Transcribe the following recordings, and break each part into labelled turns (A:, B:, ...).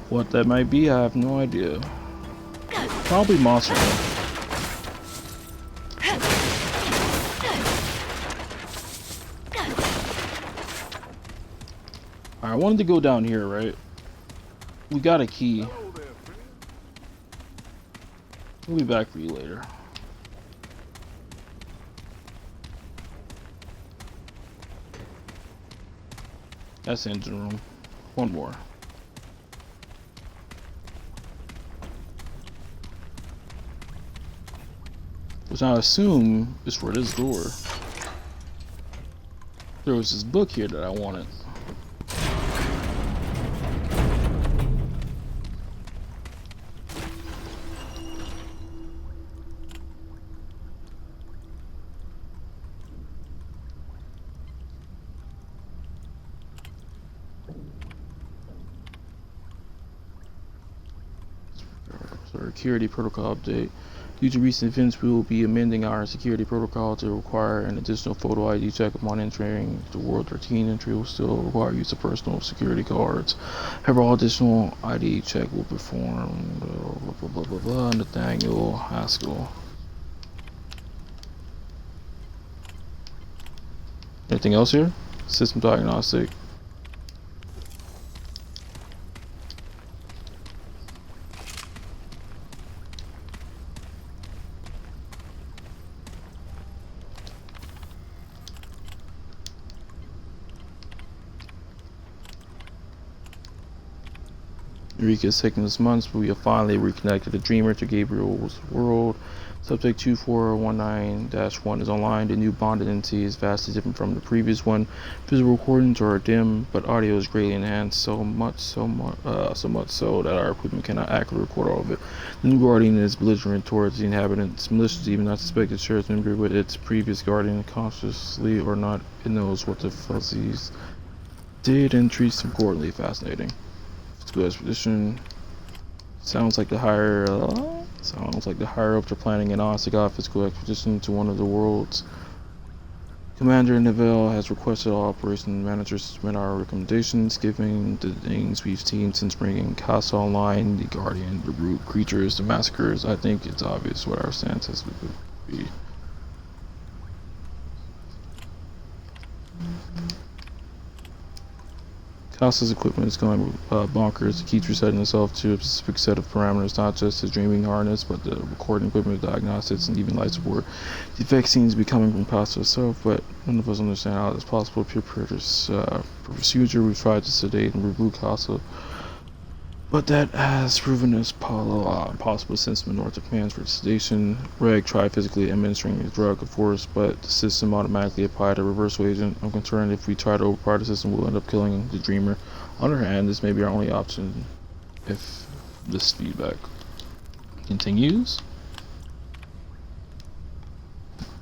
A: What that might be, I have no idea. Probably monster. I wanted to go down here, right? We got a key. We'll be back for you later. That's the engine room. One more. Which I assume is for this door. There was this book here that I wanted. Security protocol update. Due to recent events, we will be amending our security protocol to require an additional photo ID check upon entering the World 13. Entry will still require use of personal security cards. However, all additional ID check will be performed. Blah blah blah blah. Nathaniel Haskell. Anything else here? System diagnostic. Eureka has taken this month, but we have finally reconnected the dreamer to Gabriel's world. Subject 2419-1 is online. The new bonded entity is vastly different from the previous one. Visual recordings are dim, but audio is greatly enhanced, so much so that our equipment cannot accurately record all of it. The new guardian is belligerent towards the inhabitants. Malicious, even not suspected, shares memory with its previous guardian, consciously or not. It knows what the fuzzies did and treats them accordingly. Fascinating. Physical expedition. Sounds like the higher ups are planning an honest-to-God physical expedition to one of the worlds. Commander Neville has requested all operation managers to submit our recommendations, given the things we've seen since bringing Casa online, the Guardian, the root creatures, the massacres. I think it's obvious what our stance is would be. Casa's equipment is going bonkers. It keeps resetting itself to a specific set of parameters, not just the dreaming harness, but the recording equipment, diagnostics, and even life support. The effect seems to be coming from Casa itself, but none of us understand how it's possible. Pure procedure, we've tried to sedate and reboot Casa, but that has proven impossible since the North commands for sedation. Reg tried physically administering the drug, of course, but the system automatically applied a reversal agent. I'm concerned if we try to overpower the system, we'll end up killing the dreamer. On the other hand, this may be our only option if this feedback continues.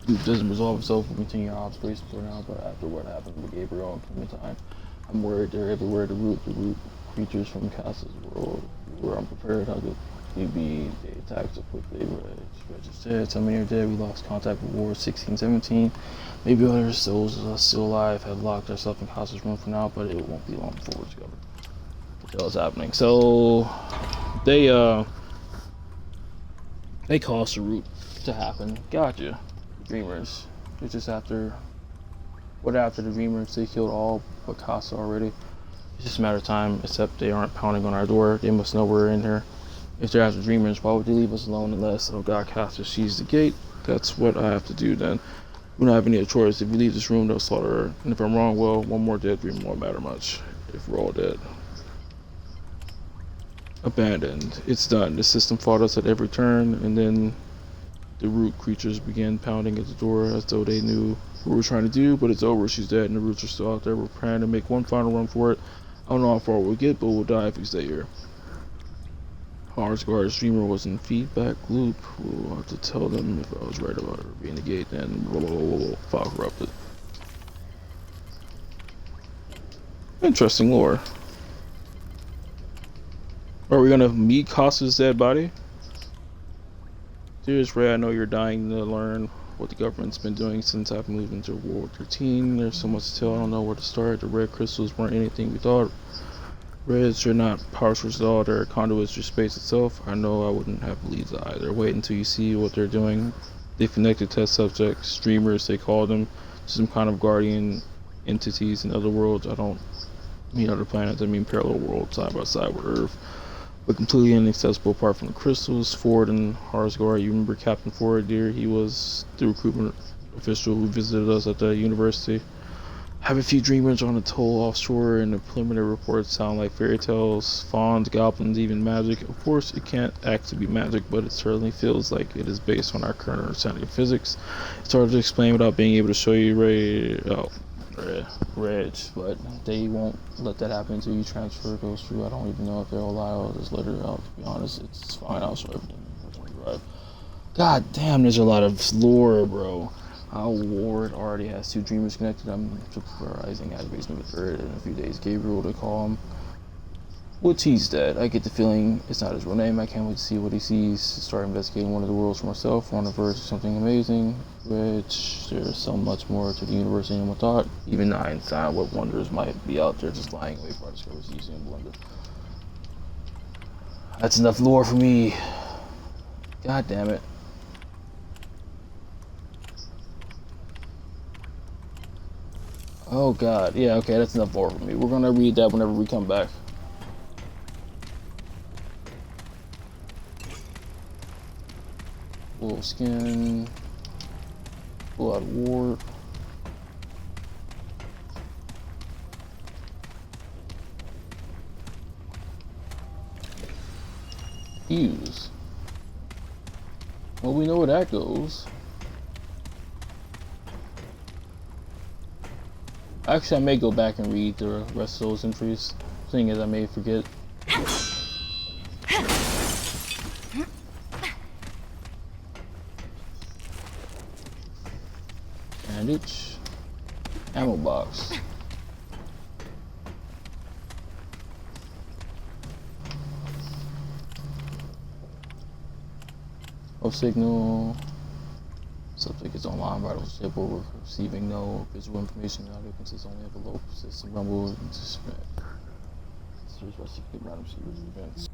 A: Loop doesn't resolve itself, we'll continue our observation for now, but after what happened with Gabriel and Clementine, I'm worried they're everywhere. The root creatures from Casa's world were unprepared. How could we be? They attacked so quickly. Reg said, so many are dead. We lost contact with War 1617. Maybe others, those of us still alive, have locked ourselves in Casa's room for now, but it won't be long before we're discovered what the hell is happening. So they caused the root to happen. Gotcha. Dreamers. It's just after the dreamers, they killed all but Casa already. It's just a matter of time, except they aren't pounding on our door. They must know we're in here. If they're after dreamers, why would they leave us alone unless, oh God, Casa sees the gate? That's what I have to do then. We don't have any other choice. If we leave this room, they'll slaughter her. And if I'm wrong, well, one more dead dreamer won't matter much. If we're all dead. Abandoned. It's done. The system fought us at every turn, and then the root creatures began pounding at the door as though they knew what we were trying to do, but it's over. She's dead, and the roots are still out there. We're planning to make one final run for it. I don't know how far we'll get, but we'll die if we stay here. Harsgard's dreamer was in feedback loop. We'll have to tell them if I was right about her being the gate, then file corrupted. Interesting lore. Are we gonna meet Casa's dead body? Dearest Ray, I know you're dying to learn what the government's been doing since I've moved into World 13. There's so much to tell, I don't know where to start. The red crystals weren't anything we thought. Reds are not power sources at all, they're conduits to space itself. I know I wouldn't have believed that either. Wait until you see what they're doing. They've connected test subjects, streamers, they call them, to some kind of guardian entities in other worlds. I don't mean other planets, I mean parallel worlds side by side with Earth, but completely inaccessible apart from the crystals. Ford and Harsgard, you remember Captain Ford, dear? He was the recruitment official who visited us at the university. Have a few dreamers on a atoll offshore, and the preliminary reports sound like fairy tales, fauns, goblins, even magic. Of course, it can't actually be magic, but it certainly feels like it is based on our current understanding of physics. It's hard to explain without being able to show you Reg, but they won't let that happen until you transfer goes through. I don't even know if they'll allow it. Just let it out. To be honest, it's fine. I'll show everything. God damn, there's a lot of lore, bro. Our ward already has 2 dreamers connected. I'm supervising activation of a third in a few days. Gabriel, to call him. What's he's dead? I get the feeling it's not his real name. I can't wait to see what he sees. Start investigating one of the worlds for myself. On the verge of something amazing, which there's so much more to the universe than anyone thought. Even Einstein, what wonders might be out there just lying away for our discoveries easy and blunder. That's enough lore for me. God damn it. Oh god, yeah, okay, that's enough lore for me. We're gonna read that whenever we come back. Wolf skin, blood wart. Fuse. Well, we know where that goes. Actually, I may go back and read the rest of those entries. Thing is, I may forget. Bandage. Ammo box. Oh, signal. Subject is online, vital stable, receiving no visual information. Audio consists only of a low persistent rumble and suspect. Random series of events.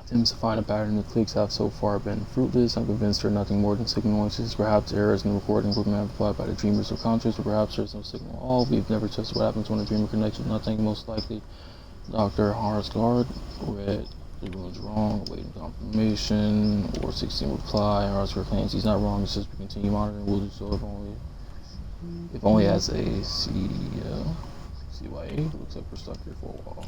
A: Attempts to find a pattern of clicks have so far been fruitless. I'm convinced there are nothing more than signal noises. Perhaps errors in the recording equipment amplified by the dreamer's subconscious, or perhaps there's no signal at all. We've never tested what happens when a dreamer connects with nothing. Most likely, Dr. Harsgard read the rules wrong, awaiting confirmation, or 16 reply. Harsgard claims he's not wrong. It's just we continue monitoring. We'll do so if only as a CYA. Looks like we're stuck here for a while.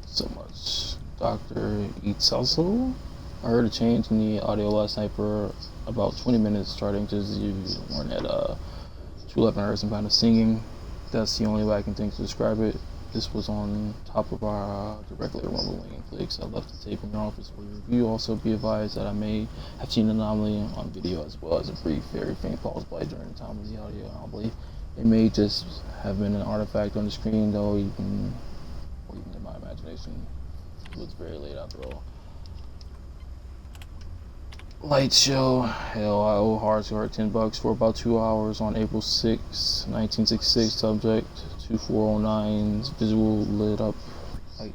A: So much. Dr. Eats also. I heard a change in the audio last night for about 20 minutes, starting to warn at 211 Hz and kind of singing. That's the only way I can think to describe it. This was on top of our directly rumbling and clicks. I left the tape in your office for review. Also be advised that I may have seen an anomaly on video as well as a brief, very faint pause play during the time of the audio anomaly. It may just have been an artifact on the screen, though, even to my imagination. It was very late after all. Light show. Hell, I owe Harsgard $10 for about 2 hours on April 6, 1966. Subject 2409's visual lit up like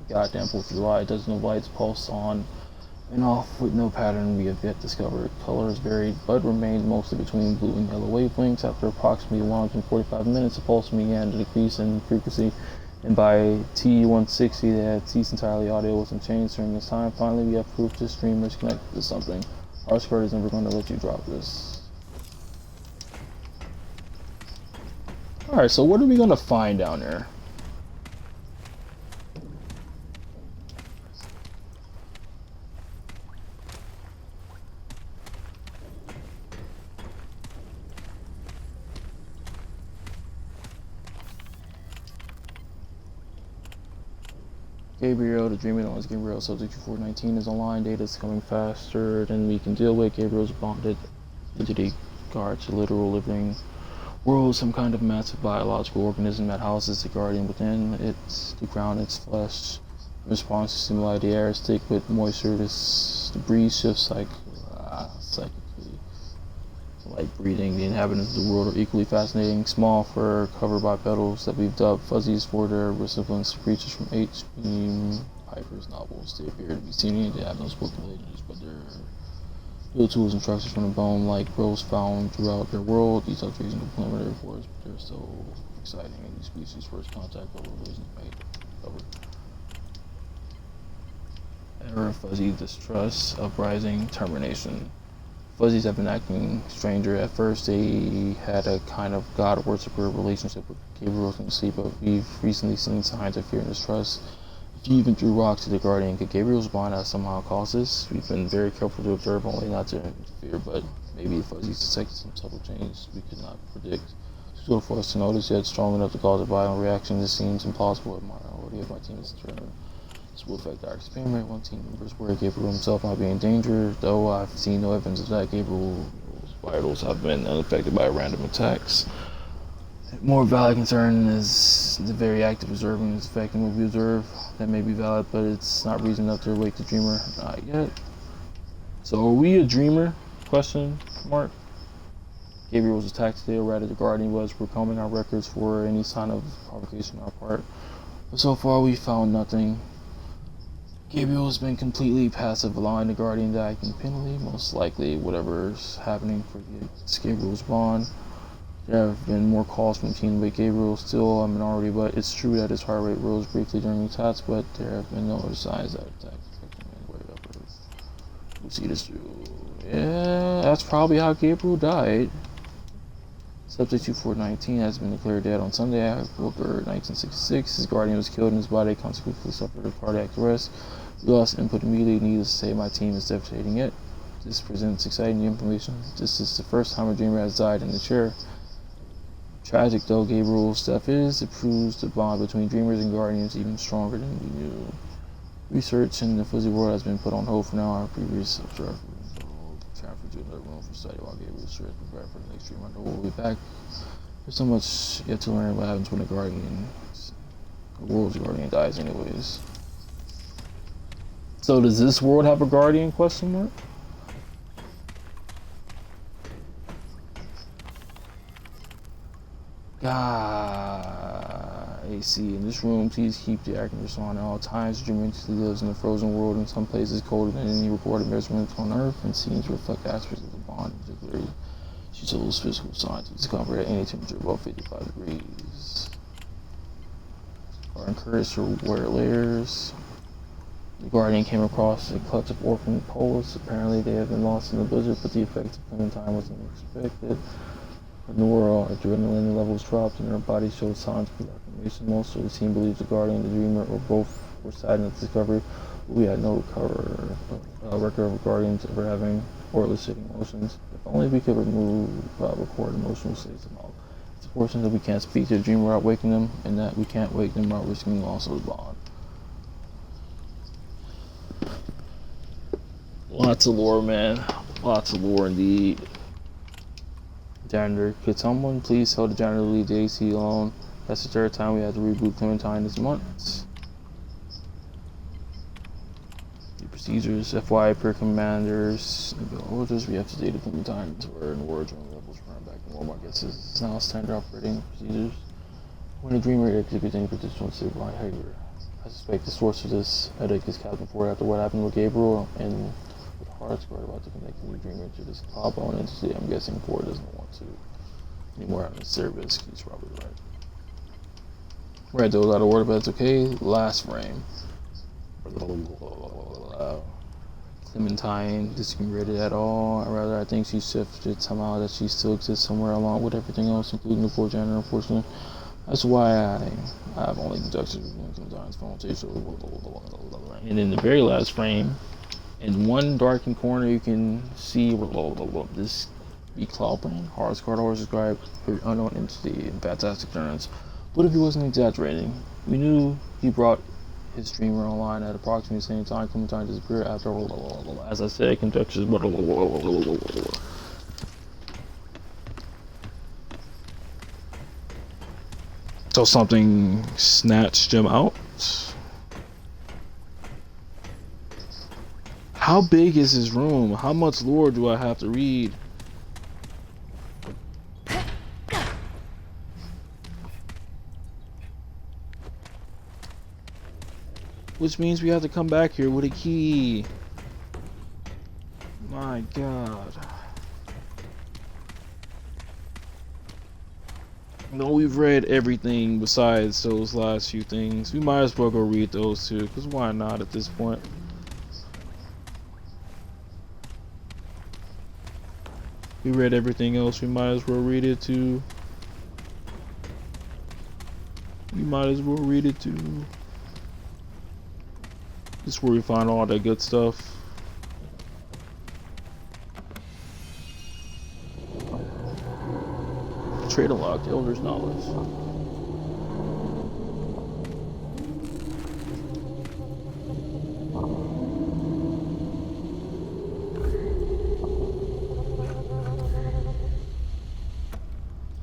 A: goddamn 4th of July. Dozens of lights pulse on and off with no pattern we have yet discovered. Colors varied, but remained mostly between blue and yellow wavelengths. After approximately 145 minutes, the pulse began to decrease in frequency, and by T160 they had ceased entirely. Audio wasn't changed during this time. Finally, we have proof this streamer is connected to something. Our skirt is never going to let you drop this. Alright, so what are we going to find down there? Gabriel, the dreaming on Gabriel, subject 419 is online. Data is coming faster than we can deal with. Gabriel's bonded entity guards a literal living world, some kind of massive biological organism that houses the guardian within it to ground its flesh. In response to stimuli, the air is thick with moisture. The breeze shifts psychically. Like breathing, the inhabitants of the world are equally fascinating. Small fur covered by petals that we've dubbed fuzzies for their resemblance to creatures from H.P. Piper's novels. They appear to be sentient. They have no spoken language, but they're real tools and structures from the bone-like growths found throughout their world. These objects in the preliminary reports, but they're so exciting. And these species' first contact over relations made. Error, fuzzy, distrust, uprising, termination. Fuzzies have been acting stranger. At first, they had a kind of god-worshipper relationship with Gabriel's in the sleep, but we've recently seen signs of fear and distrust. If you even threw rocks to the Guardian, could Gabriel's bond have somehow caused this? We've been very careful to observe, only not to interfere, but maybe the Fuzzies detected some subtle change we could not predict. It's difficult for us to notice, yet strong enough to cause a violent reaction. This seems impossible. A minority of my team is determined. This will affect our experiment. One team member's worried Gabriel himself might be in danger, though I've seen no evidence of that. Gabriel's vitals have been unaffected by random attacks. More valid concern is the very act of observing is affecting what we observe. That may be valid, but it's not reason enough to awake the dreamer. Not yet. So are we a dreamer? Question mark. Gabriel was attacked today, or rather the Guardian was. We're combing our records for any sign of provocation on our part. But so far we found nothing. Gabriel has been completely passive, allowing the Guardian to act independently. Most likely, whatever's happening for Gabriel's bond. There have been more calls from the team to wake Gabriel, still a minority, but it's true that his heart rate rose briefly during the attacks, but there have been no other signs that attacks affect him in any way upward. We'll see this through. Yeah, that's probably how Gabriel died. Subject 2419 has been declared dead on Sunday, April 3rd, 1966. His guardian was killed in his body, consequently suffered a cardiac arrest. We lost input immediately. Needless to say, my team is devastating it. This presents exciting new information. This is the first time a dreamer has died in the chair. Tragic though Gabriel's death is, it proves the bond between dreamers and guardians even stronger than we knew. Research in the fuzzy world has been put on hold for now. Our previous observer transferred to another room for study while Gabriel's stress prepared for the next dream. I know we'll be back. There's so much yet to learn what happens when the world's guardian dies anyways. So does this world have a guardian, question mark? AC in this room, please keep the air conditioner on at all times. The dreamer entity lives in a frozen world, in some places colder than any recorded measurements on Earth, and seems to reflect aspects of the bond, particularly she shows physical signs of discomfort at any temperature above 55 degrees. Are encouraged to wear layers. The Guardian came across a clutch of orphan poles. Apparently they had been lost in the blizzard, but the effect of Clementine was unexpected. Nora, adrenaline levels dropped and her body showed signs of reclamation. Most of the team believes the Guardian and the Dreamer or both were saddened at the discovery, but we had no record of Guardians ever having or eliciting emotions. If only we could record emotional states and all. It's unfortunate that we can't speak to the Dreamer without waking them, and that we can't wake them without risking loss of the bond. Lots of lore, man. Lots of lore indeed. Janitor, could someone please tell the janitor to leave the AC alone? That's the third time we had to reboot Clementine this month. The procedures, FYI, per commanders, orders, we have to data Clementine until her and ward joint levels run back to normal. I guess this is now standard operating procedures. When a dreamer exhibits any particular civil behavior, I suspect the source of this headache is Captain Ford after what happened with Gabriel and with Hardsguard about to connect the dreamer to this clawbone entity. I'm guessing Ford doesn't want to anymore have a service. He's probably right. Right, though, out of order, but that's okay. Last frame. Clementine disintegrated at all. Or rather, I think she shifted somehow, that she still exists somewhere along with everything else, including the poor janitor, unfortunately. That's why I've only conducted Clementine's phone tape. And in the very last frame, in one darkened corner, you can see this clawbone. Hardsguard always described an unknown entity in fantastic terms. What if he wasn't exaggerating? We knew he brought his dreamer online at approximately the same time. Clementine disappeared after, as I said, conjectures. So something snatched him out. How big is his room? How much lore do I have to read? Which means we have to come back here with a key. My God. No, we've read everything besides those last few things. We might as well go read those too, because why not at this point? We read everything else, we might as well read it too. We might as well read it too. This is where we find all that good stuff. Trade unlocked, Elder's Knowledge.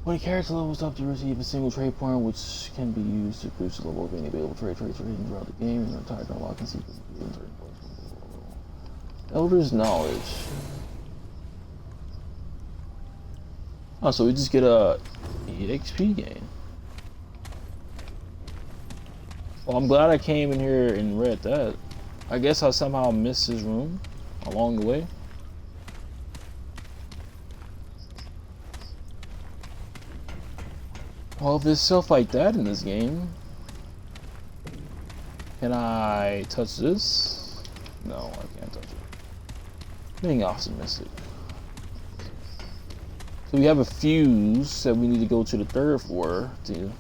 A: When a character levels up to receive a single trade point, which can be used to boost the level of any available trades hidden throughout the game, and retire to unlock and secret in certain points. Elder's Knowledge. Oh, so we just get a EXP gain. Well, I'm glad I came in here and read that. I guess I somehow missed his room along the way. Well, if there's stuff like that in this game, can I touch this? No, I can't touch it. Being optimistic. So we have a fuse that we need to go to the 3rd floor to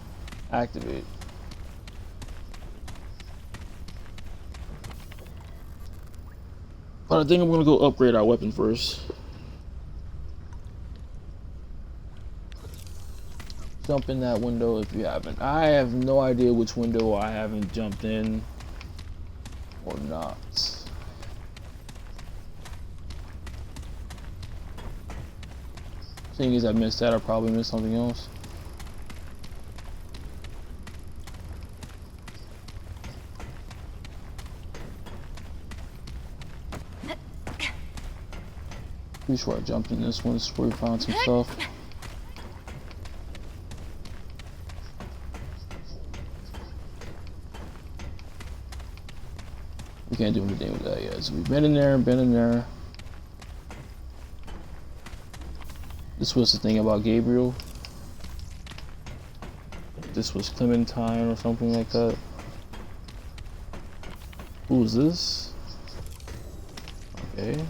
A: activate. But I think I'm gonna go upgrade our weapon first. Jump in that window if you haven't. I have no idea which window I haven't jumped in or not. Seeing as I missed that, I probably missed something else. Pretty sure I jumped in this one. This is where we found some stuff. We can't do anything with that yet. So we've been in there, been in there. This was the thing about Gabriel. This was Clementine or something like that. Who is this? Okay.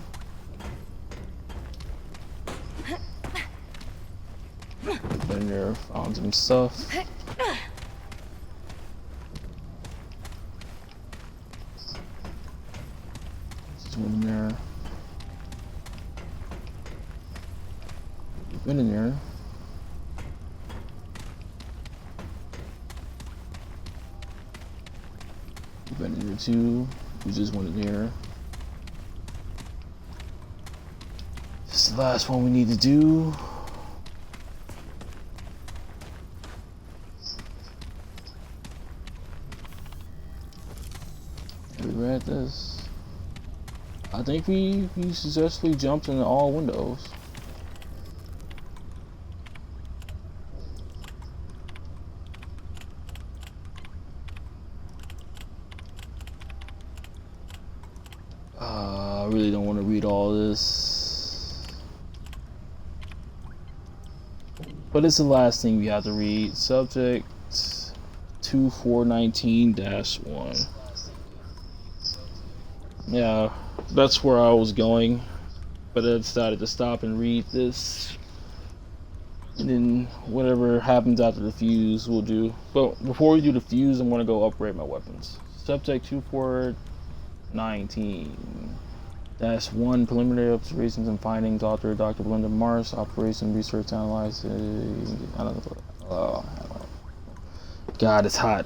A: Been in there, found some stuff. There's one in there. Been in there. Been in there too. There's just one in here. This is the last one we need to do. We read this. I think we successfully jumped into all windows. I really don't want to read all this, but it's the last thing we have to read. Subject 2419-1. Yeah, that's where I was going, but I decided to stop and read this, and then whatever happens after the fuse we'll do. But before we do the fuse, I'm going to go upgrade my weapons. Subject 2419-1, preliminary observations and findings, author Dr. Belinda Mars, operation research analyze. I don't know. God, it's hot.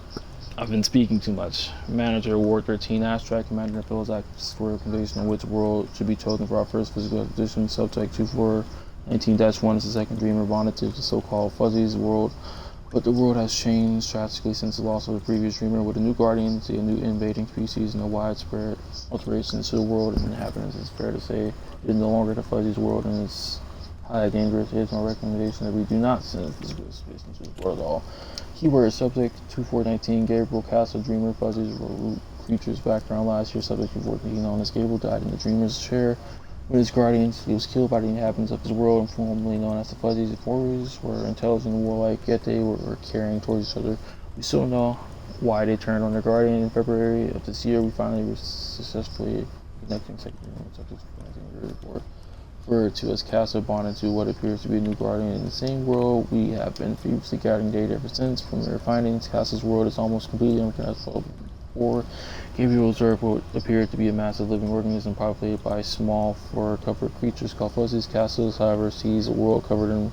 A: I've been speaking too much. Manager, Ward 13, abstract, Commander Phil's active story condition in which world should be chosen for our first physical expedition. Subject 2419-1 is the second dreamer bonded to the so-called Fuzzy's world But the world has changed drastically since the loss of the previous dreamer, with a new guardian, a new invading species, and a widespread alterations to the world and inhabitants. It's fair to say it is no longer the Fuzzy's world, and it's highly dangerous. It is my recommendation that we do not send physical space into the world at all. Keyword subject 2419 Gabriel Castle Dreamer Fuzzy's root creatures background. Last year, subject 2419 known as Gabriel died in the Dreamer's chair. With his guardians, he was killed by the inhabitants of his world, and formerly known as the Fuzzies. The Furries were intelligent and warlike, yet they were caring towards each other. We still don't know why they turned on their guardian. In February of this year, we finally were successfully connecting secondary subjects report referred to as Castle bonded to what appears to be a new guardian in the same world. We have been previously gathering data ever since. From their findings, Castle's world is almost completely unrecognizable. Before Gabriel observed what appeared to be a massive living organism populated by small fur-covered creatures called Fuzzies. Castles, however, sees a world covered in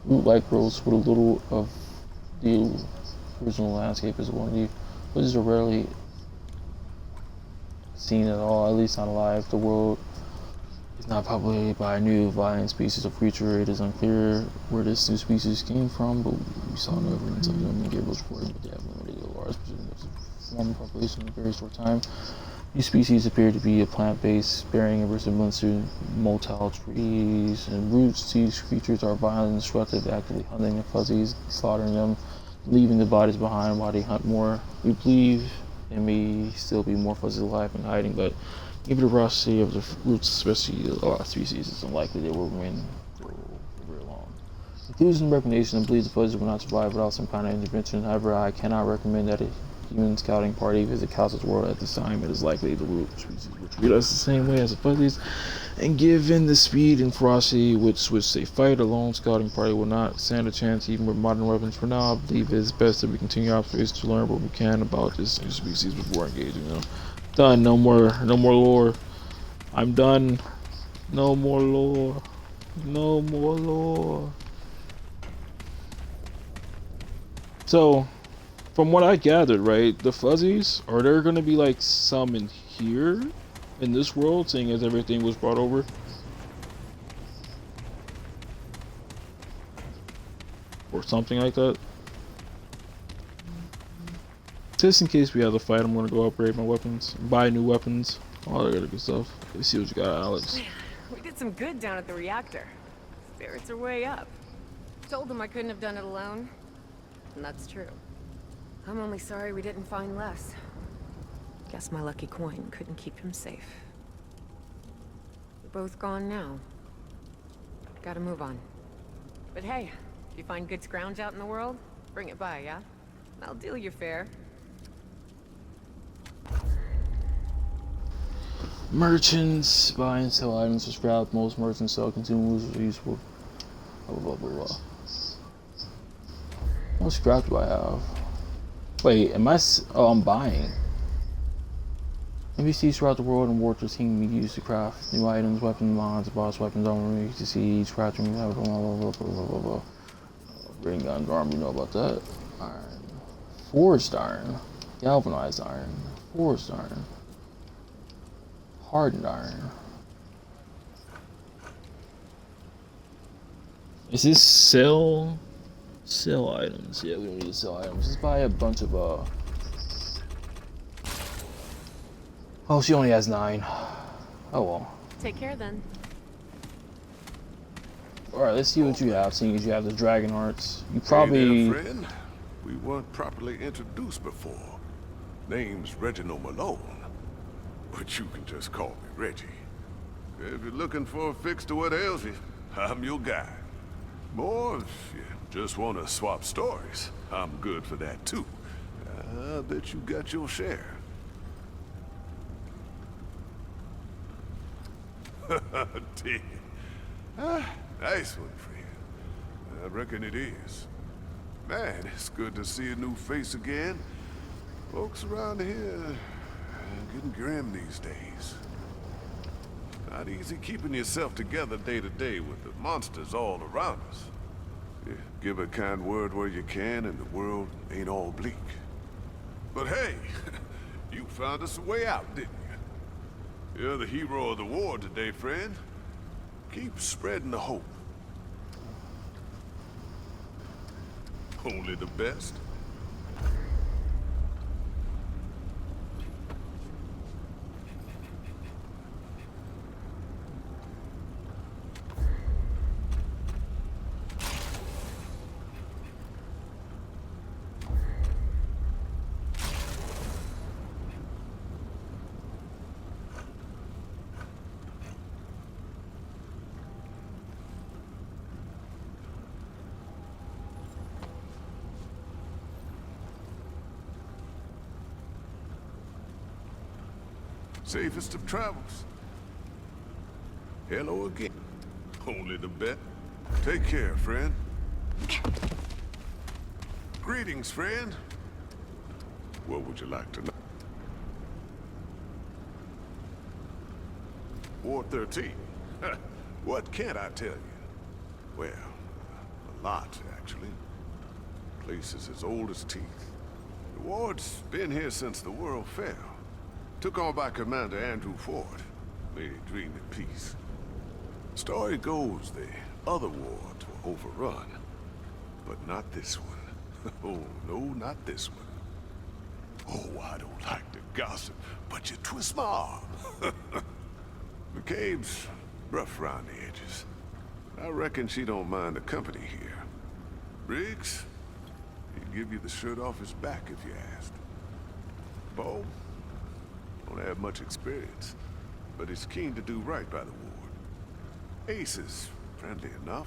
A: root-like growths with a little of the original landscape visible. Indeed, Fuzzies are rarely seen at all, at least not alive. The world is not populated by a new violent species of creature. It is unclear where this new species came from, but we saw no evidence of them in Gabriel's report, but they have limited a large percentage of form population in a very short time. These species appear to be a plant-based, bearing a resemblance to motile trees and roots. These creatures are violent and destructive, actively hunting the Fuzzies, slaughtering them, leaving the bodies behind while they hunt more. We believe there may still be more Fuzzies alive and hiding, but given the ferocity of the roots, especially a lot of species, it's unlikely they will remain for very long. Conclusion recommendation: I believe the Fuzzies will not survive without some kind of intervention. However, I cannot recommend that a human scouting party visit Castle's world at this time. It is likely the root species will treat us the same way as the Fuzzies, and given the speed and ferocity with which they fight, a lone scouting party will not stand a chance even with modern weapons. For now, I believe it is best that we continue observations to learn what we can about this new species before engaging them. Done. No more lore. I'm done. No more lore. No more lore. So, from what I gathered, right, the Fuzzies, are there going to be like some in here in this world, seeing as everything was brought over? Or something like that? Just in case we have to fight, I'm going to go upgrade my weapons, buy new weapons, all that good stuff. Let's see what you got, Alex.
B: We did some good down at the reactor. Spirits are way up. Told them I couldn't have done it alone. And that's true. I'm only sorry we didn't find less. Guess my lucky coin couldn't keep him safe. They're both gone now. Gotta move on. But hey, if you find good scrounge out in the world, bring it by, yeah? I'll deal you fair.
A: Merchants buy and sell items for scrap. Most merchants sell consumables or useful. Blah blah blah blah. What scrap do I have? Wait, am I? Oh, I'm buying. NPCs throughout the world and warriors can be used to craft new items, weapons, mods, boss weapons, armor, to see each crafting, blah blah blah blah blah blah blah. Ring guns, armor, you know about that. Iron, forged iron, galvanized iron, forged iron, hardened iron. Is this sell items? Yeah, we don't need to sell items. Let's buy a bunch of Oh, she only has 9. Oh well.
B: Take care then.
A: Alright, let's see what you have, seeing as you have the dragon hearts. You probably...
C: Hey there, friend. We weren't properly introduced before. Name's Reginald Malone. But you can just call me Reggie. If you're looking for a fix to what ails you, I'm your guy. Or if you just want to swap stories, I'm good for that too. I bet you got your share. Dig. Nice one for you. I reckon it is. Man, it's good to see a new face again. Folks around here getting grim these days. Not easy keeping yourself together day to day with the monsters all around us. Yeah, give a kind word where you can and the world ain't all bleak. But hey, you found us a way out, didn't you? You're the hero of the war today, friend. Keep spreading the hope. Only the best. Safest of travels. Hello again. Only the best. Take care, friend. Greetings, friend. What would you like to know? Ward 13. What can't I tell you? Well, a lot, actually. Place is as old as teeth. The ward's been here since the world fell. Took on by Commander Andrew Ford. May he dream in peace. Story goes the other wards were overrun. But not this one. Oh, no, not this one. Oh, I don't like to gossip, but you twist my arm. McCabe's rough around the edges. I reckon she don't mind the company here. Briggs, he'd give you the shirt off his back if you asked. Bo, don't have much experience, but he's keen to do right by the ward. Ace is friendly enough.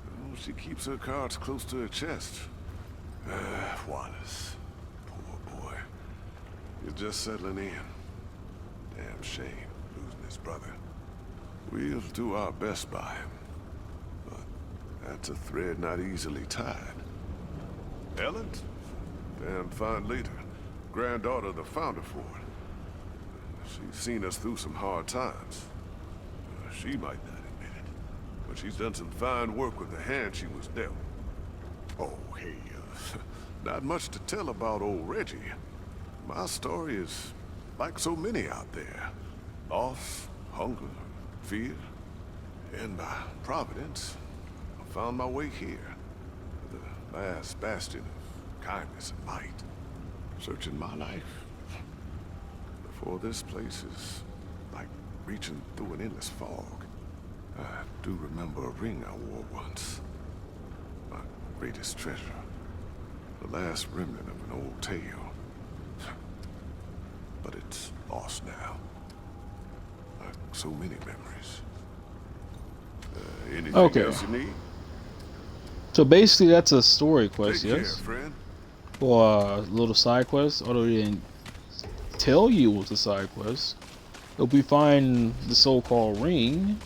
C: Oh, she keeps her cards close to her chest. Wallace, poor boy. He's just settling in. Damn shame, losing his brother. We'll do our best by him. But that's a thread not easily tied. Ellen? Damn fine leader. Granddaughter of the founder Ford. She's seen us through some hard times. She might not admit it, but she's done some fine work with the hand she was dealt. Oh, hey, not much to tell about old Reggie. My story is like so many out there. Loss, hunger, fear, and by providence, I found my way here. The last bastion of kindness and might. Searching my life. For this place is like reaching through an endless fog. I do remember a ring I wore once. My greatest treasure. The last remnant of an old tale. But it's lost now. Like so many memories. Anything else you need?
A: So basically that's a story quest,
C: Take
A: yes?
C: care, friend.
A: Or a little side quest, although they didn't tell you it was a side quest. If we find the so-called ring,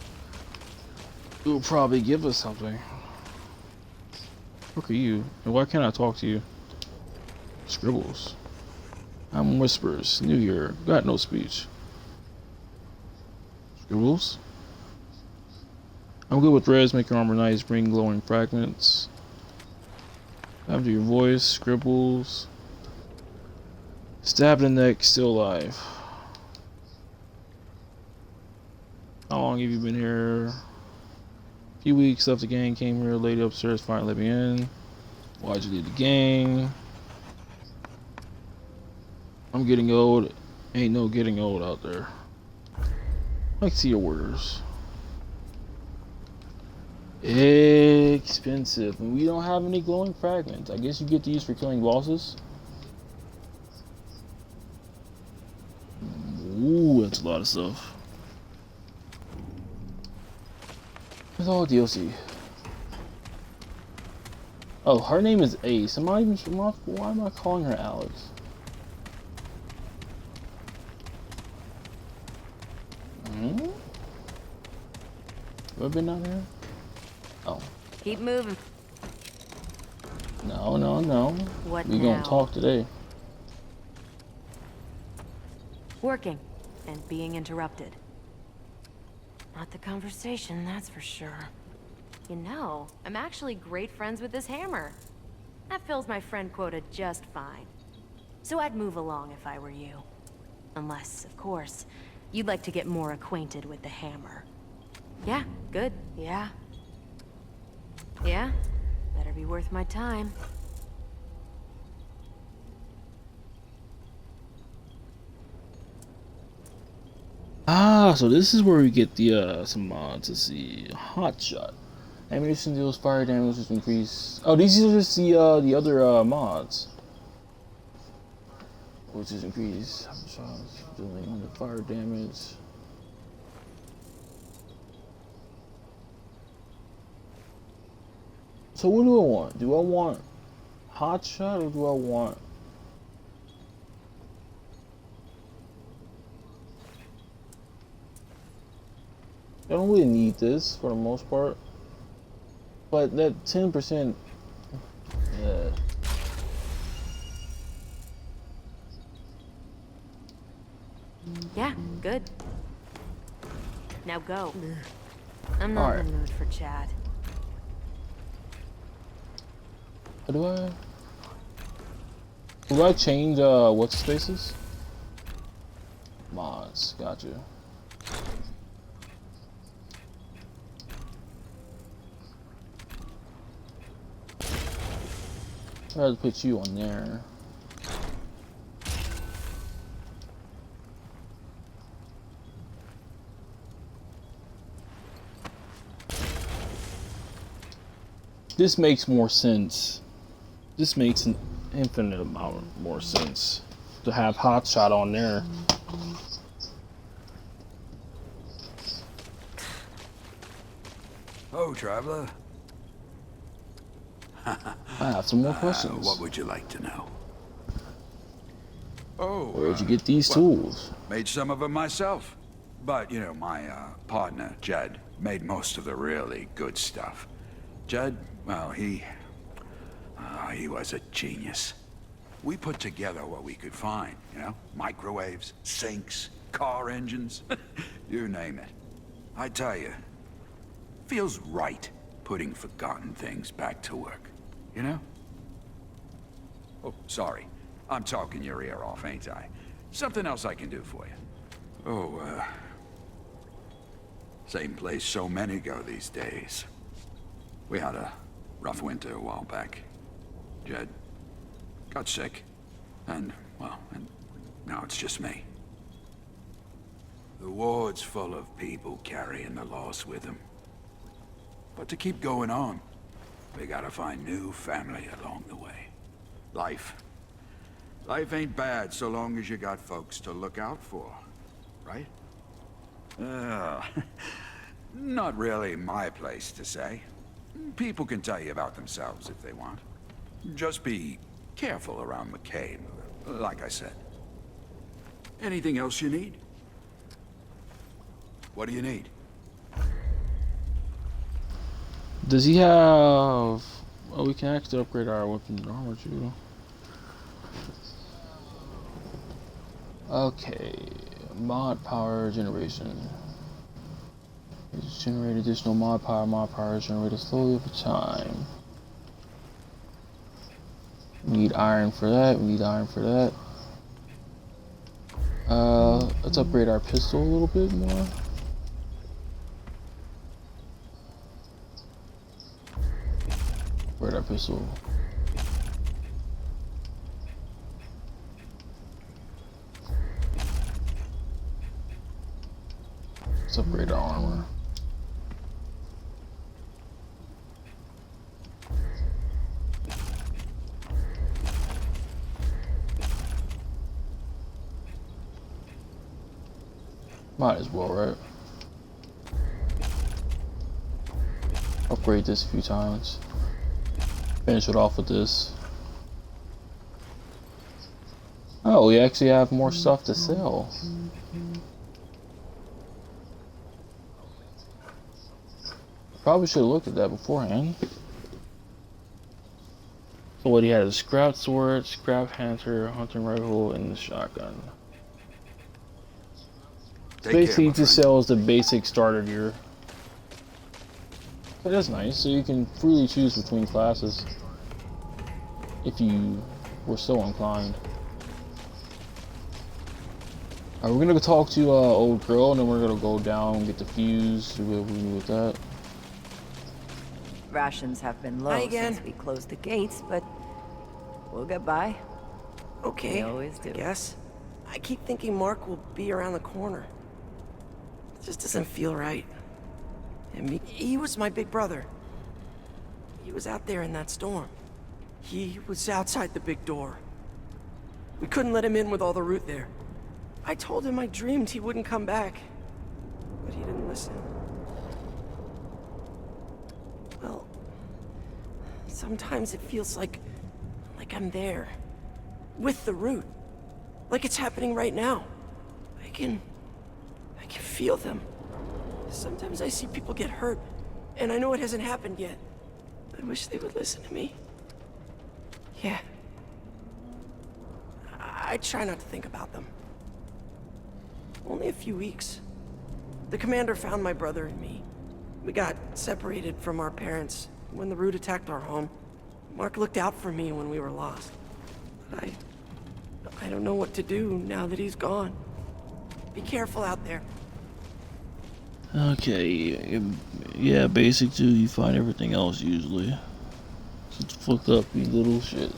A: it will probably give us something. Look at you. And why can't I talk to you? Scribbles. I'm Whispers. New Year. Got no speech. Scribbles. I'm good with threads. Make your armor nice. Bring glowing fragments. After your voice. Scribbles. Stabbed in the neck. Still alive. How long have you been here? A few weeks. Left the gang. Came here. Lady upstairs. Finally let me in. Why'd you leave the gang? I'm getting old. Ain't no getting old out there. I like to see your orders. Expensive. And we don't have any glowing fragments. I guess you get to use for killing bosses. Ooh, that's a lot of stuff. It's all DLC. Oh, her name is Ace. I'm not even sure. Why am I calling her Alex? Hmm? Have I been down here? Oh.
B: Keep moving.
A: No, no, no.
B: What
A: We
B: now?
A: gonna talk today.
B: Working and being interrupted. Not the conversation, that's for sure. You know, I'm actually great friends with this hammer. That fills my friend quota just fine. So I'd move along if I were you. Unless, of course, you'd like to get more acquainted with the hammer. Yeah, good, yeah. Yeah? Better be worth my time.
A: Ah, so this is where we get the some mods. Let's see, hot shot. Ammunition deals fire damage is increased. Oh, these are just the other mods, which is increased shots dealing under fire damage. So what do I want? Do I want hot shot or do I want? I don't really need this for the most part, but that 10%. Yeah.
B: Yeah, good. Now go. I'm not in the mood for chat.
A: Do I change what's spaces? Mods, gotcha. I'd rather put you on there. This makes more sense. This makes an infinite amount more sense to have hotshot on there.
D: Oh, traveler.
A: I have some more questions.
D: What would you like to know?
A: Oh, where'd you get these tools?
D: Made some of them myself. But, you know, my partner, Jed, made most of the really good stuff. Jed, well, he was a genius. We put together what we could find, you know? Microwaves, sinks, car engines, you name it. I tell you, feels right putting forgotten things back to work, you know? Oh, sorry. I'm talking your ear off, ain't I? Something else I can do for you. Oh, same place so many go these days. We had a rough winter a while back. Jed got sick, and now it's just me. The ward's full of people carrying the loss with them. But to keep going on, we gotta find new family along the way. Life ain't bad so long as you got folks to look out for, right? Not really my place to say. People can tell you about themselves if they want. Just be careful around McCabe, like I said. Anything else you need? What do you need?
A: Does he have... Oh, we can actually upgrade our weapon and armor too. Okay, mod power generation. Generate additional mod power. Mod power is generated slowly over time. We need iron for that. We need iron for that. Let's upgrade our pistol a little bit more. Upgrade our pistol. Let's upgrade our armor. Might as well, right? Upgrade this a few times. Finish it off with this. Oh, we actually have more stuff to sell. Probably should have looked at that beforehand. So what he had is a scrap sword, scrap hunting rifle, and the shotgun. Basically, he just sells the basic starter gear. But that's nice, so you can freely choose between classes if you were so inclined. Alright, we're gonna go talk to old girl, and then we're gonna go down and get the fuse, do what we do with that.
E: Rations have been
F: Hi
E: low
F: again.
E: since we closed the gates, but we'll get by.
F: Okay,
E: They always do.
F: I guess. I keep thinking Mark will be around the corner. It just doesn't feel right. And he was my big brother. He was out there in that storm. He was outside the big door. We couldn't let him in with all the root there. I told him I dreamed he wouldn't come back, but he didn't listen. Well, sometimes it feels like I'm there, with the root, like it's happening right now. I can feel them. Sometimes I see people get hurt, and I know it hasn't happened yet. I wish they would listen to me. Yeah. I try not to think about them. Only a few weeks. The commander found my brother and me. We got separated from our parents when the root attacked our home. Mark looked out for me when we were lost. But I don't know what to do now that he's gone. Be careful out there.
A: Okay, yeah, basic 2, you find everything else usually. It's fucked up, you little shit.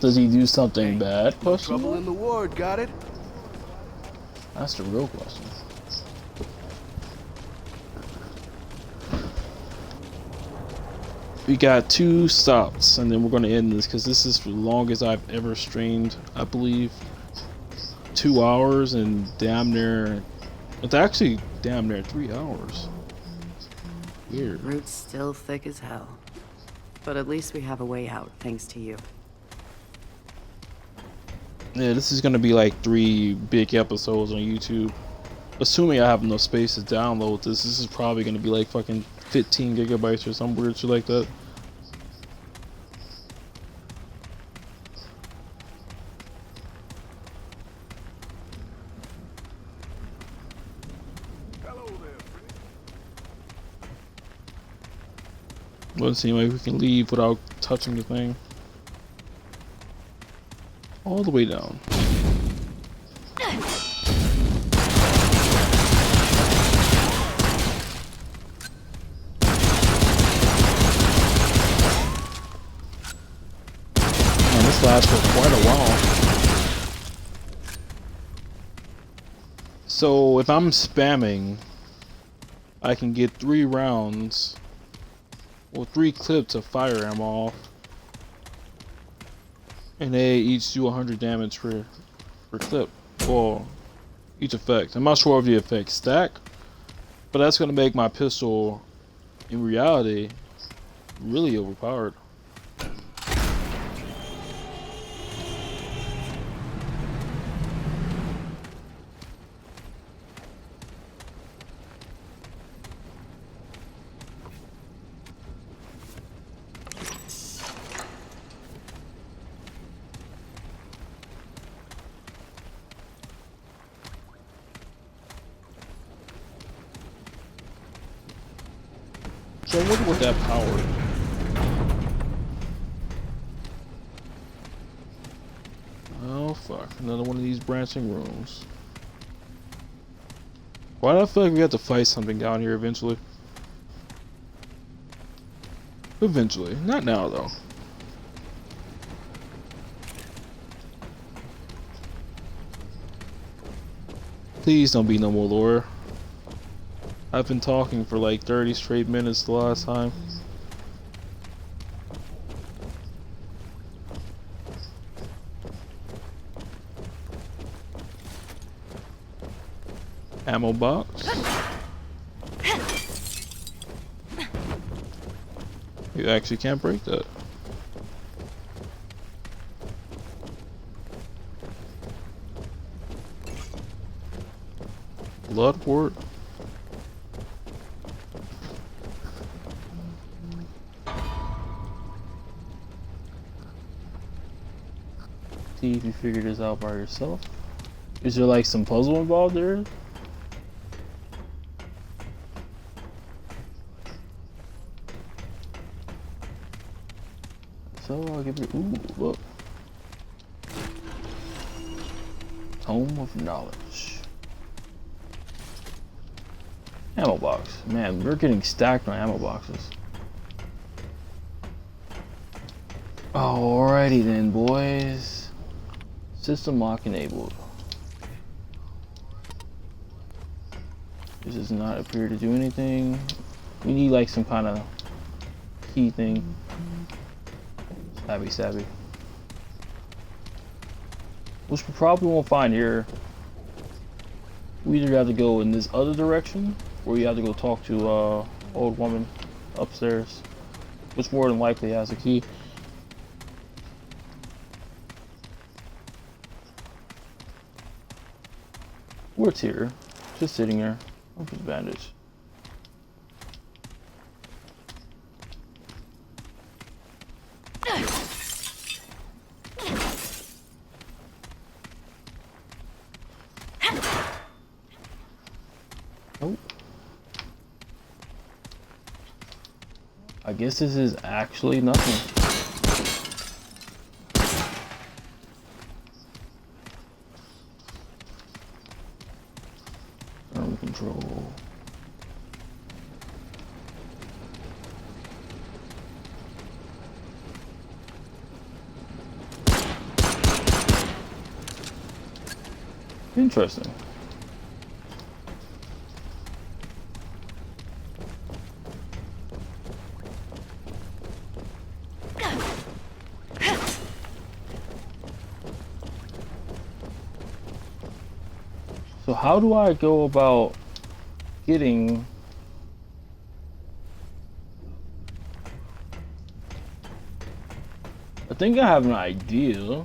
A: Does he do something bad?
G: No trouble in the ward, got it?
A: That's the real question. We got 2 stops, and then we're going to end this because this is the longest I've ever streamed, I believe. 2 hours and damn near. It's actually damn near 3 hours. Weird.
E: Root's still thick as hell. But at least we have a way out, thanks to you.
A: Yeah, this is gonna be like 3 big episodes on YouTube. Assuming I have enough space to download this, this is probably gonna be like fucking 15 gigabytes or some weird shit like that.
C: Hello there, friend.
A: Doesn't seem like we can leave without touching the thing. All the way down. Man, this lasts for quite a while. So if I'm spamming, I can get 3 rounds, or 3 clips of fire ammo off. And they each do 100 damage per clip, or each effect. I'm not sure if the effects stack, but that's gonna make my pistol, in reality, really overpowered. So I wonder what that powered. Oh fuck, another one of these branching rooms. Why do I feel like we have to fight something down here eventually? Eventually, not now though. Please don't be no more lore. I've been talking for like 30 straight minutes the last time. Ammo box. You actually can't break that. Blood wort. See if you figure this out by yourself. Is there like some puzzle involved there? So I'll give you. Ooh, look. Tome of Knowledge. Ammo box. Man, we're getting stacked on ammo boxes. Alrighty then, boys. System lock enabled. This does not appear to do anything. We need like some kind of key thing. Savvy. Which we probably won't find here. We either have to go in this other direction, or you have to go talk to old woman upstairs, which more than likely has a key. What's here? Just sitting here. I'll put the bandage. Oh. I guess this is actually nothing. Control. Interesting. So how do I go about getting I think I have an idea.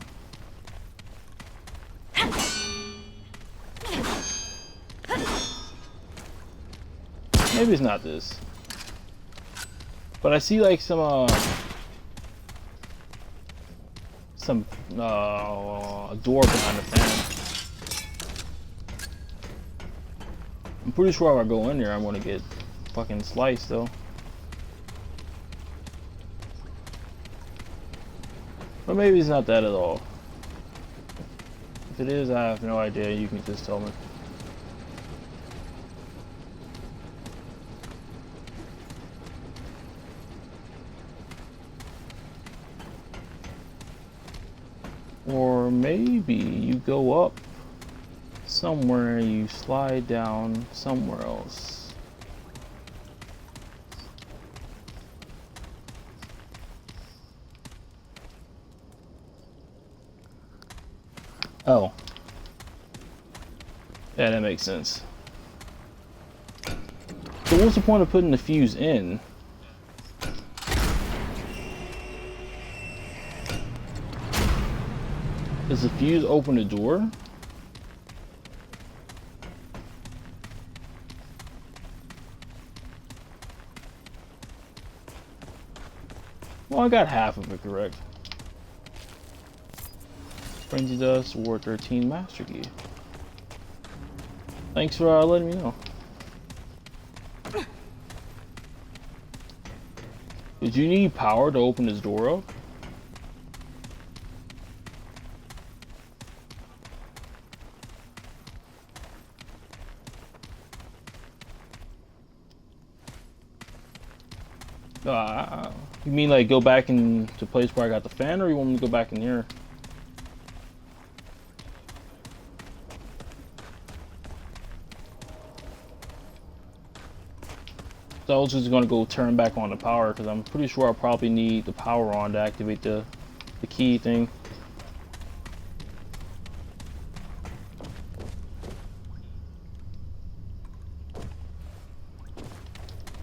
A: Maybe it's not this. But I see like some a door behind the fan. I'm pretty sure if I go in there, I'm gonna get fucking sliced though. But maybe it's not that at all. If it is, I have no idea. You can just tell me. Or maybe you go up somewhere, you slide down somewhere else. Oh. Yeah, that makes sense. So what's the point of putting the fuse in? Does the fuse open the door? Well, I got half of it correct. Frenzy Dust, War 13 Master Key. Thanks for letting me know. Did you need power to open this door up? You mean like go back into the place where I got the fan, or you want me to go back in here? So I was just gonna go turn back on the power because I'm pretty sure I'll probably need the power on to activate the key thing.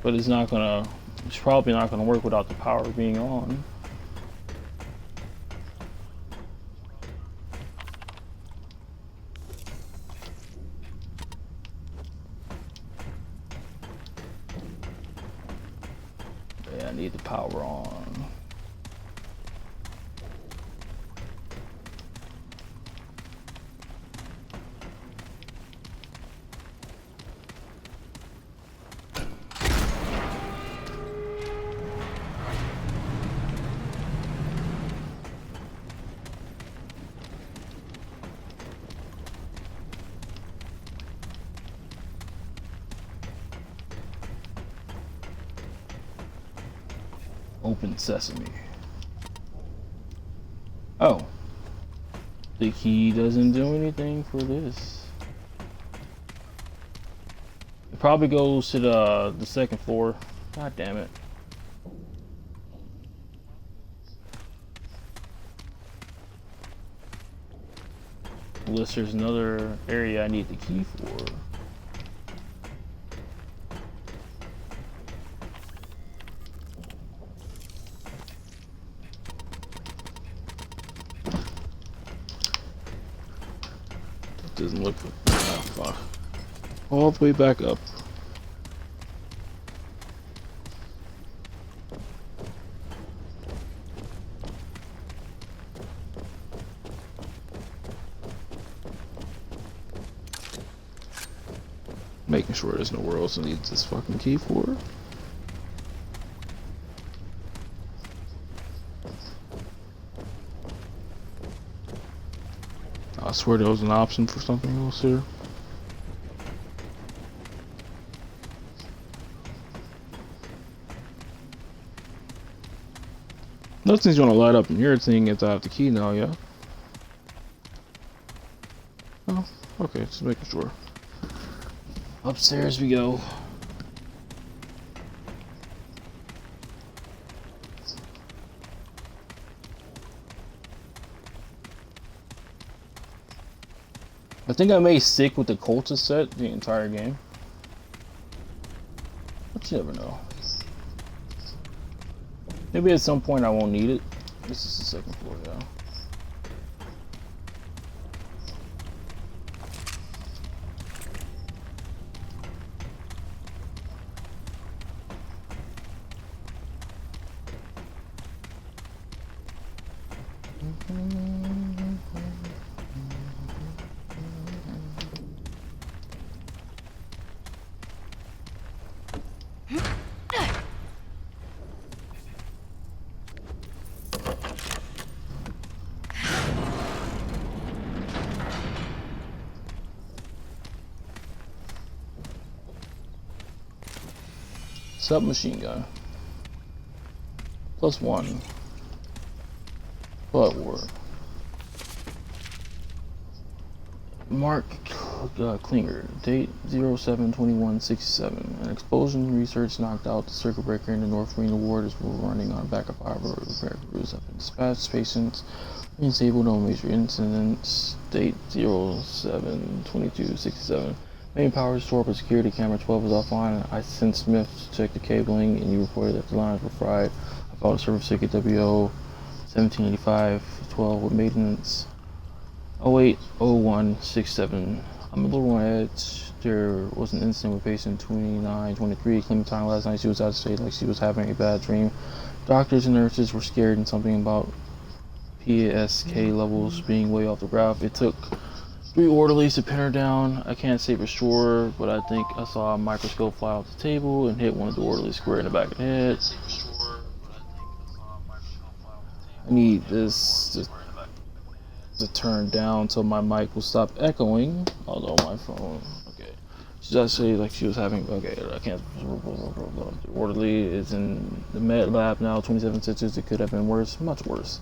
A: But it's probably not gonna work without the power being on. Yeah, I need the power on. Open sesame. Oh. The key doesn't do anything for this. It probably goes to the second floor. God damn it. Unless there's another area I need the key for. That doesn't look. Oh, fuck. All the way back up. Making sure there's nowhere else I need this fucking key for. I swear there was an option for something else here. Nothing's gonna light up in your thing if I have the key now, yeah? Oh, okay, just making sure. Upstairs we go. I think I may stick with the cultist set the entire game. But you never know. Maybe at some point I won't need it. This is the second floor, yeah. Submachine gun. +1. Butt war. Mark Klinger. Date 07/21/67. An explosion research knocked out the circuit breaker in the North Marine Ward as we were running on backup power. Repair crews have been dispatched. Patients disabled. No major incidents. Date 07/22/67. Main power is stored, but security camera 12 is offline. I sent Smith to check the cabling, and you reported that the lines were fried. I filed a service ticket WO 1785-12 with maintenance 08/01/67. I'm a little on edge. There was an incident with patient 2923 Clementine last night. She was out of state like she was having a bad dream. Doctors and nurses were scared and something about PSK levels being way off the graph. It took 3 orderlies to pin her down. I can't say for sure, but I think I saw a microscope fly off the table and hit one of the orderlies square in the back of the head. I need this to turn down so my mic will stop echoing. Although my phone, okay. She's actually like she was having, okay, I can't. The orderly is in the med lab now, 27 stitches. It could have been worse, much worse.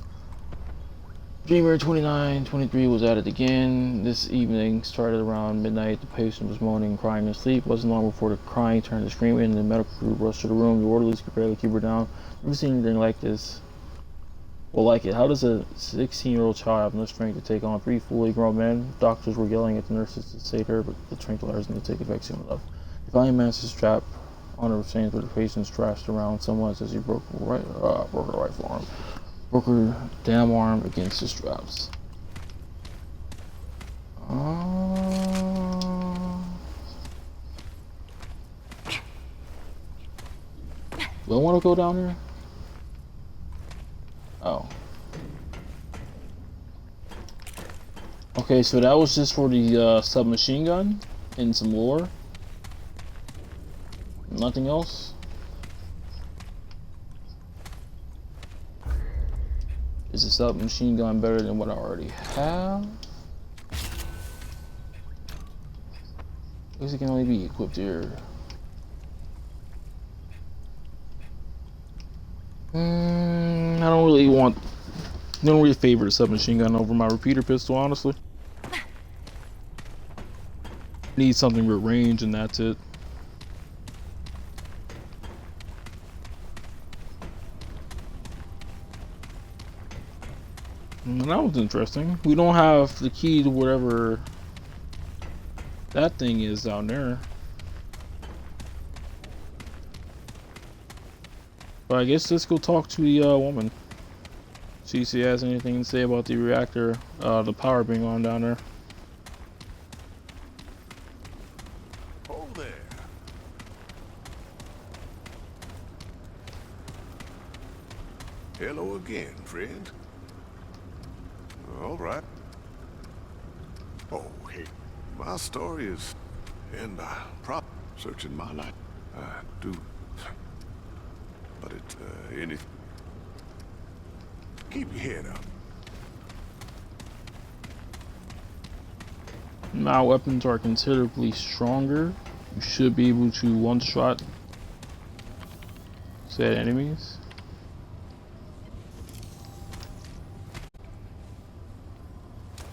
A: Dreamer 2923 was at it again. This evening started around midnight. The patient was moaning and crying in his sleep. Wasn't long before the crying turned to screaming, and the medical crew rushed to the room. The orderlies could barely keep her down. Never seen anything like this. Well, like it. How does a 16-year-old child have enough strength to take on 3 fully grown men? Doctors were yelling at the nurses to sedate her, but the tranquilizers didn't take effect soon enough. They finally managed to strap on her restraints, but the patient thrashed around somewhat as he broke her right forearm. Broke her damn arm against the straps. Do I want to go down there? Oh. Okay, so that was just for the submachine gun and some lore. Nothing else? Is the submachine gun better than what I already have? I guess it can only be equipped here. I don't really want Don't really favor the submachine gun over my repeater pistol, honestly. Need something with range, and that's it. That was interesting. We don't have the key to whatever that thing is down there. But I guess let's go talk to the woman. See if she has anything to say about the reactor, the power being on down there.
C: Oh there. Hello again, friend. All right. Oh, hey. My story is, and prop searching my life. I do. But it's anything. Keep your head up.
A: Now weapons are considerably stronger. You should be able to one-shot said enemies.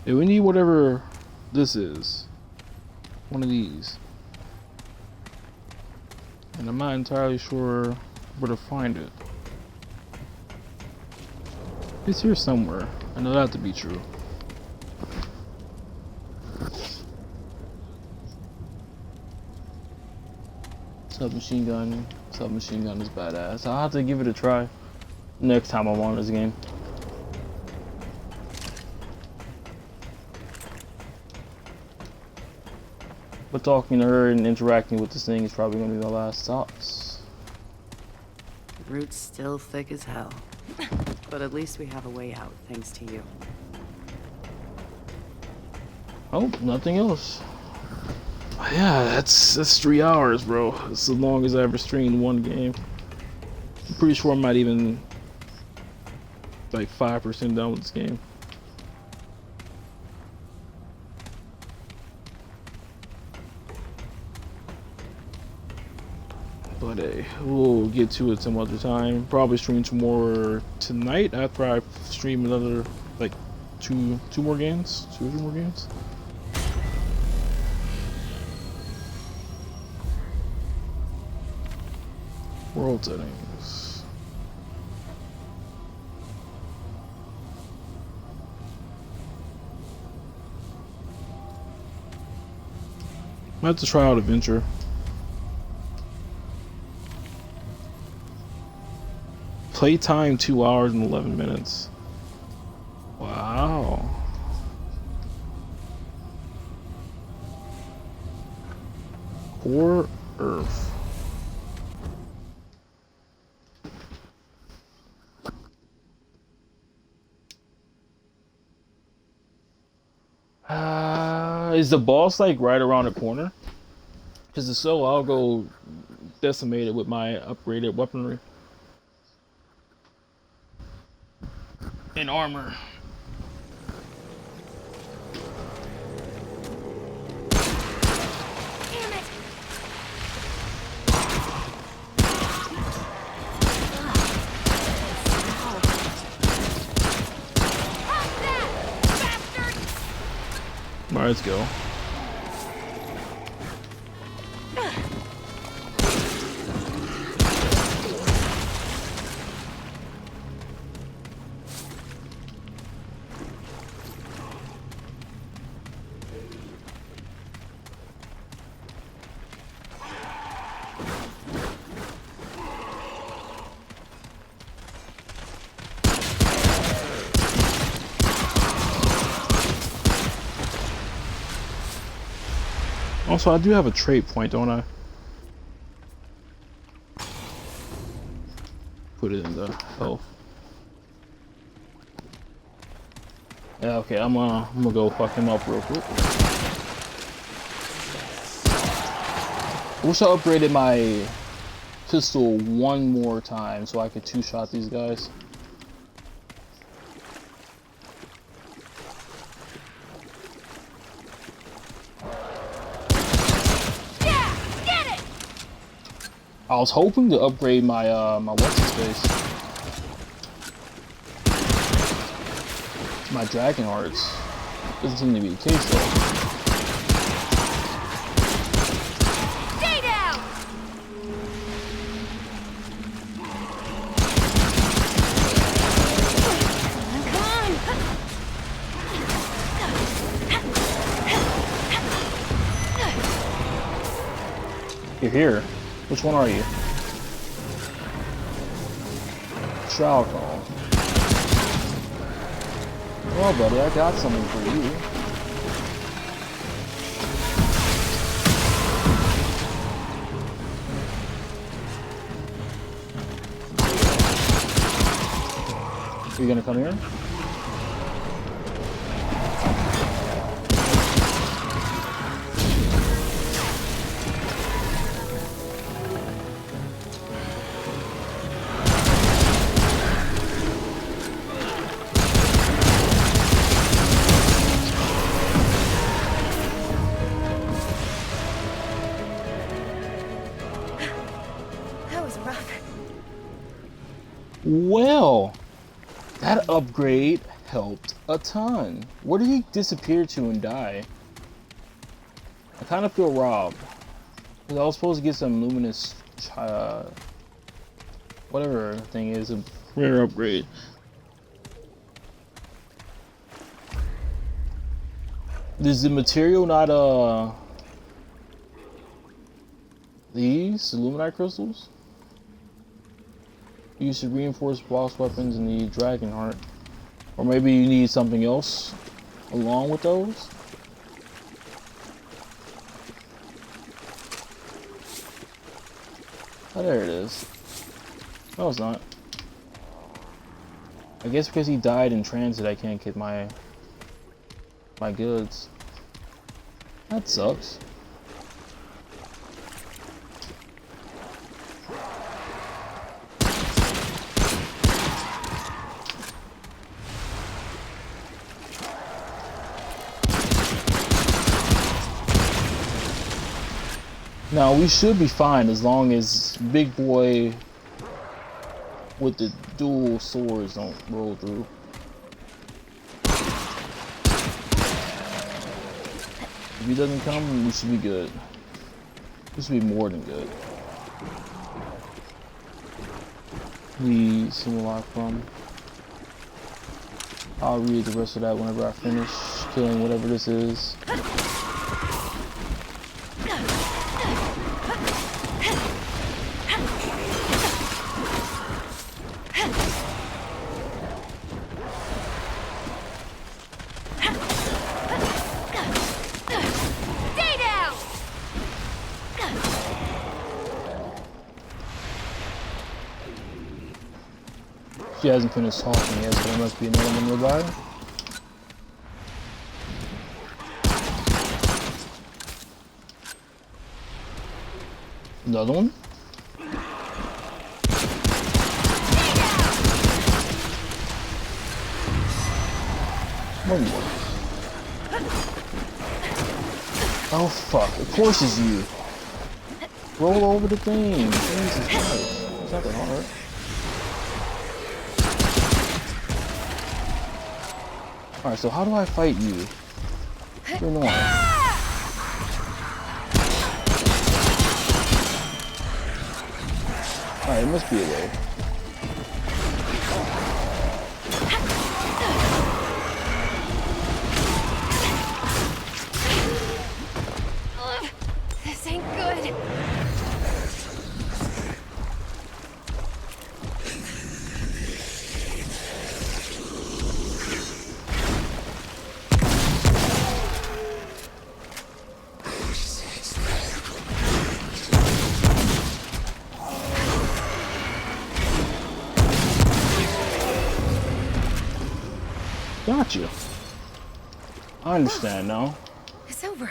A: Yeah, we need whatever this is. One of these. And I'm not entirely sure where to find it. It's here somewhere. I know that to be true. Submachine gun. Submachine gun is badass. I'll have to give it a try next time I'm on this game. But talking to her and interacting with this thing is probably going to be my last stops.
E: The root's still thick as hell. But at least we have a way out, thanks to you.
A: Oh, nothing else. Yeah, that's 3 hours, bro. It's the longest I ever streamed one game. I'm pretty sure I might even like 5% done with this game. But hey, we'll get to it some other time. Probably stream some more tonight after I stream another like two more games, 2 or 3 more games. World settings. I have to try out Adventure. Playtime 2 hours and 11 minutes. Wow. Core Earth. Is the boss like right around the corner? Because if so, I'll go decimate it with my upgraded weaponry and armor.
B: Damn it!
A: Alright, let's go. Also, I do have a trait point, don't I? Put it in the health. Yeah, okay, I'm gonna go fuck him up real quick. I wish I upgraded my pistol one more time so I could two-shot these guys. I was hoping to upgrade my my what's his face. My dragon hearts. Doesn't seem to be the case though.
B: Stay down!
A: You're here. Which one are you? Shroud Call. Well, buddy, I got something for you. Are you gonna come here?
B: That was rough.
A: Well, that upgrade helped a ton. Where did he disappear to and die? I kind of feel robbed. 'Cause I was supposed to get some luminous, whatever the thing is, a rare upgrade. Is the material not, these Illuminite crystals? Used to reinforce boss weapons and the dragon heart. Or maybe you need something else along with those? Oh, there it is. No, it's not. I guess because he died in transit, I can't get my goods. That sucks. Now we should be fine as long as big boy with the dual swords don't roll through. If he doesn't come, we should be good. We should be more than good. Need simulacrum. I'll read the rest of that whenever I finish killing whatever this is. She hasn't finished talking yet, so there must be another one nearby. Another one? One more. Oh fuck, of course it's you. Roll over the thing. Jesus Christ. It's not that hard. Alright, so how do I fight you? You're annoying. Alright, it must be a way.
B: This ain't good.
A: Gotcha. I understand now.
B: It's over.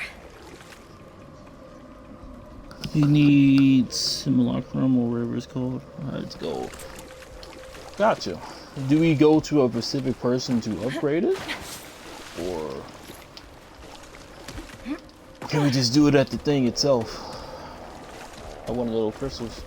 A: You need simulacrum or whatever it's called. Alright, let's go. Gotcha. Do we go to a specific person to upgrade it? Or can we just do it at the thing itself? At one of the little crystals.